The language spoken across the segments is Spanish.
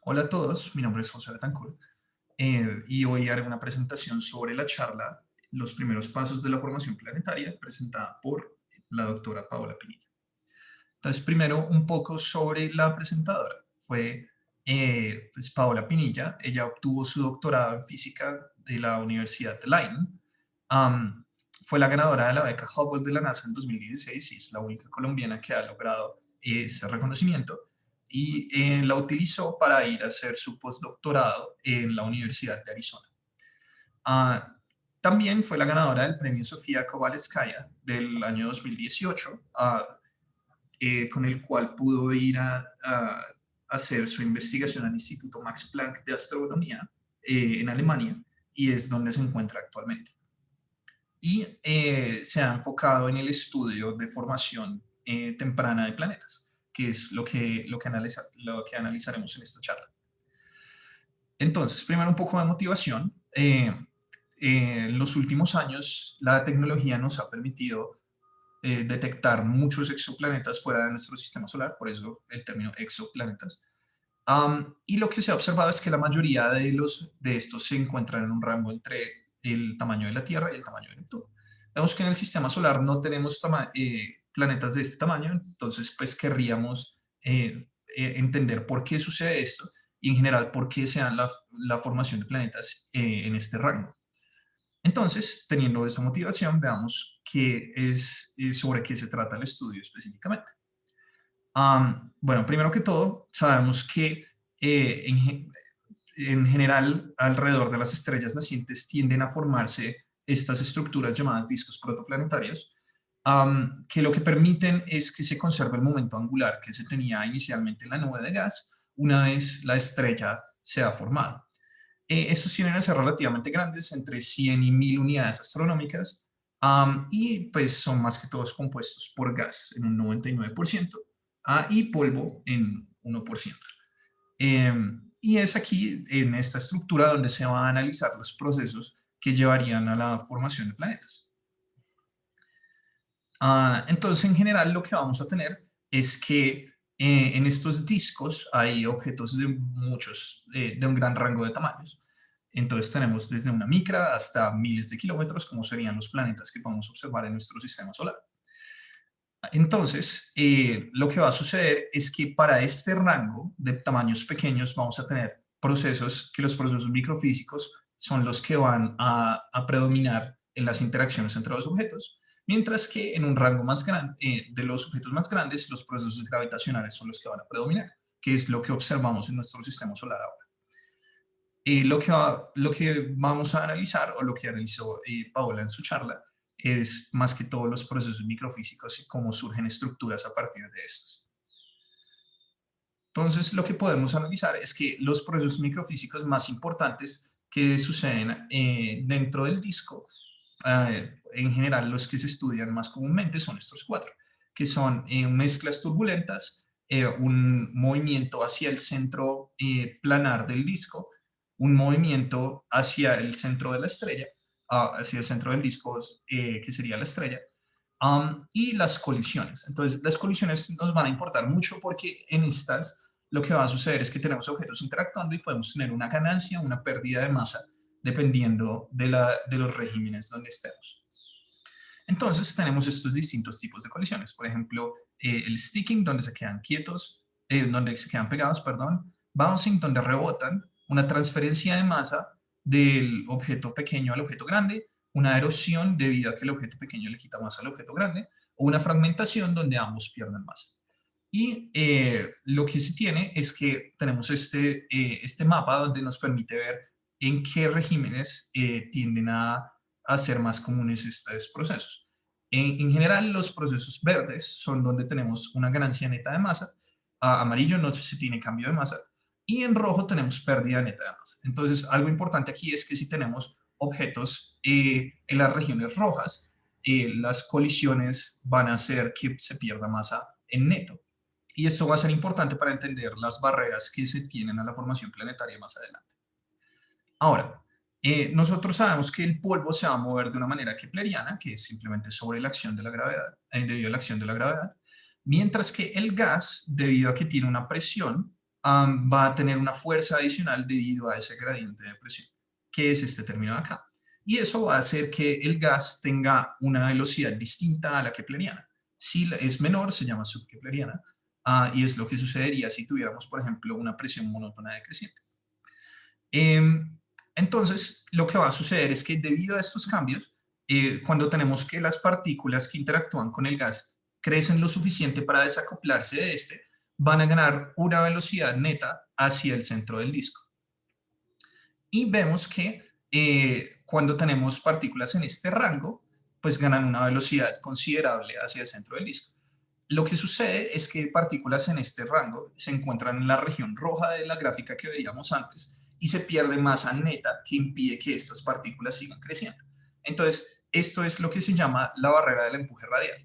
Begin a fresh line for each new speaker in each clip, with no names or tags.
Hola a todos, mi nombre es José Betancourt y hoy haré una presentación sobre la charla Los primeros pasos de la formación planetaria presentada por la doctora Paola Pinilla. Entonces, primero un poco sobre la presentadora. Fue pues, Paola Pinilla, ella obtuvo su doctorado en física de la Universidad de Leiden. Am, Fue la ganadora de la beca Hubble de la NASA en 2016 y es la única colombiana que ha logrado ese reconocimiento y la utilizó para ir a hacer su postdoctorado en la Universidad de Arizona. Ah, También fue la ganadora del premio Sofía Kovalevskaya del año 2018, con el cual pudo ir a hacer su investigación al Instituto Max Planck de Astronomía en Alemania y es donde se encuentra actualmente. Y se ha enfocado en el estudio de formación temprana de planetas, que es lo que analizaremos en esta charla. Entonces, primero un poco de motivación. En los últimos años, la tecnología nos ha permitido detectar muchos exoplanetas fuera de nuestro sistema solar, por eso el término exoplanetas. Y lo que se ha observado es que la mayoría de estos se encuentran en un rango entre el tamaño de la Tierra y el tamaño de Neptuno. Vemos que en el sistema solar no tenemos planetas de este tamaño, entonces pues querríamos entender por qué sucede esto y en general por qué se dan la formación de planetas en este rango. Entonces, teniendo esa motivación, veamos sobre qué se trata el estudio específicamente. Bueno, primero que todo, sabemos que eh, en, en general alrededor de las estrellas nacientes tienden a formarse estas estructuras llamadas discos protoplanetarios, que lo que permiten es que se conserve el momento angular que se tenía inicialmente en la nube de gas una vez la estrella se ha formado. Estos tienen a ser relativamente grandes, entre 100 y 1000 unidades astronómicas, y pues son más que todos compuestos por gas en un 99% y polvo en 1%. Y es aquí, en esta estructura, donde se van a analizar los procesos que llevarían a la formación de planetas. Entonces, en general, lo que vamos a tener es que en estos discos hay objetos de un gran rango de tamaños. Entonces, tenemos desde una micra hasta miles de kilómetros, como serían los planetas que podemos observar en nuestro sistema solar. Entonces, lo que va a suceder es que para este rango de tamaños pequeños vamos a tener los procesos microfísicos son los que van a predominar en las interacciones entre los objetos, mientras que en un rango más grande de los objetos más grandes, los procesos gravitacionales son los que van a predominar, que es lo que observamos en nuestro sistema solar ahora. Lo que vamos a analizar, o lo que analizó Paola en su charla, es más que todo los procesos microfísicos y cómo surgen estructuras a partir de estos. Entonces, lo que podemos analizar es que los procesos microfísicos más importantes que suceden dentro del disco, en general los que se estudian más comúnmente son estos cuatro, que son mezclas turbulentas, un movimiento hacia el centro planar del disco, un movimiento hacia el centro de la estrella, hacia el centro del disco, que sería la estrella, y las colisiones. Entonces, las colisiones nos van a importar mucho porque en estas lo que va a suceder es que tenemos objetos interactuando y podemos tener una ganancia o una pérdida de masa dependiendo de los regímenes donde estemos. Entonces, tenemos estos distintos tipos de colisiones. Por ejemplo, el sticking, donde se quedan quietos, donde se quedan pegados, perdón. Bouncing, donde rebotan. Una transferencia de masa del objeto pequeño al objeto grande. Una erosión debido a que el objeto pequeño le quita masa al objeto grande. O una fragmentación donde ambos pierden masa. Y lo que se tiene es que tenemos este mapa donde nos permite ver en qué regímenes tienden a ser más comunes estos procesos. En general, los procesos verdes son donde tenemos una ganancia neta de masa, a amarillo no se tiene cambio de masa, y en rojo tenemos pérdida neta de masa. Entonces, algo importante aquí es que si tenemos objetos en las regiones rojas, las colisiones van a hacer que se pierda masa en neto. Y esto va a ser importante para entender las barreras que se tienen a la formación planetaria más adelante. Ahora, nosotros sabemos que el polvo se va a mover de una manera kepleriana, que es simplemente sobre la acción de la gravedad, debido a la acción de la gravedad, mientras que el gas, debido a que tiene una presión, va a tener una fuerza adicional debido a ese gradiente de presión, que es este término de acá. Y eso va a hacer que el gas tenga una velocidad distinta a la kepleriana. Si es menor, se llama subkepleriana, y es lo que sucedería si tuviéramos, por ejemplo, una presión monótona decreciente. Entonces, lo que va a suceder es que debido a estos cambios, cuando tenemos que las partículas que interactúan con el gas crecen lo suficiente para desacoplarse de este, van a ganar una velocidad neta hacia el centro del disco. Y vemos que cuando tenemos partículas en este rango, pues ganan una velocidad considerable hacia el centro del disco. Lo que sucede es que partículas en este rango se encuentran en la región roja de la gráfica que veíamos antes y se pierde masa neta que impide que estas partículas sigan creciendo. Entonces, esto es lo que se llama la barrera del empuje radial,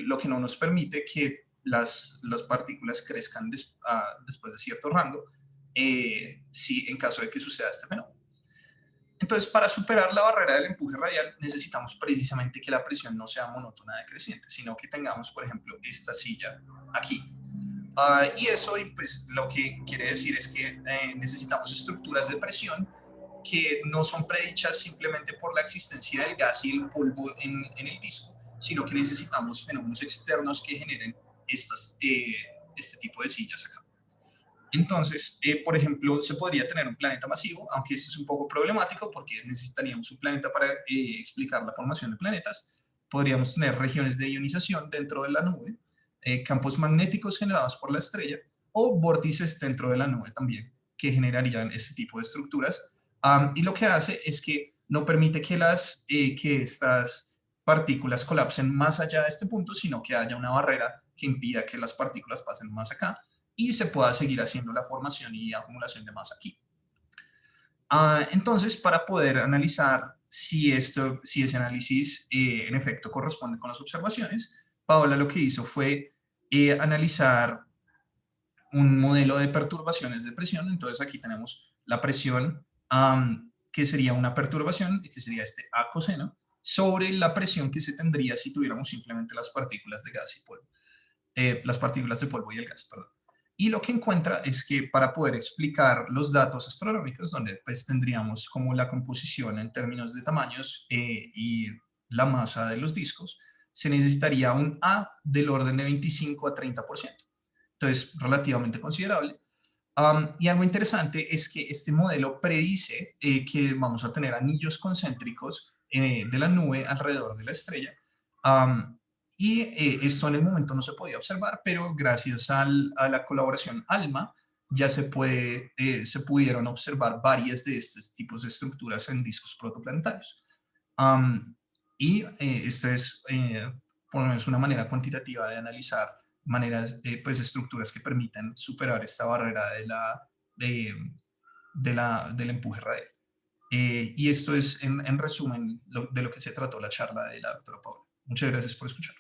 lo que no nos permite que las partículas crezcan después de cierto rango, si en caso de que suceda este fenómeno. Entonces, para superar la barrera del empuje radial, necesitamos precisamente que la presión no sea monótona decreciente, sino que tengamos, por ejemplo, esta silla aquí. Y eso, pues, lo que quiere decir es que necesitamos estructuras de presión que no son predichas simplemente por la existencia del gas y el polvo en el disco, sino que necesitamos fenómenos externos que generen este tipo de sillas acá. Entonces, por ejemplo, se podría tener un planeta masivo, aunque esto es un poco problemático porque necesitaríamos un planeta para explicar la formación de planetas. Podríamos tener regiones de ionización dentro de la nube, campos magnéticos generados por la estrella o vórtices dentro de la nube también, que generarían este tipo de estructuras. Y lo que hace es que no permite que estas partículas colapsen más allá de este punto, sino que haya una barrera que impida que las partículas pasen más acá y se pueda seguir haciendo la formación y acumulación de masa aquí. Entonces, para poder analizar si ese análisis en efecto corresponde con las observaciones, Paola lo que hizo fue analizar un modelo de perturbaciones de presión. Entonces aquí tenemos la presión, que sería una perturbación, que sería este A coseno, sobre la presión que se tendría si tuviéramos simplemente las partículas de gas y polvo, las partículas de polvo y el gas, perdón. Y lo que encuentra es que para poder explicar los datos astronómicos, donde pues tendríamos como la composición en términos de tamaños y la masa de los discos, se necesitaría un A del orden de 25 a 30%. Entonces, relativamente considerable. Y algo interesante es que este modelo predice que vamos a tener anillos concéntricos de la nube alrededor de la estrella. Y esto en el momento no se podía observar, pero gracias a la colaboración ALMA ya se pudieron observar varias de estos tipos de estructuras en discos protoplanetarios. Y esta es por lo menos una manera cuantitativa de analizar pues estructuras que permiten superar esta barrera de, del empuje radial. Y esto es en resumen de lo que se trató la charla de la doctora Paula. Muchas gracias por escuchar.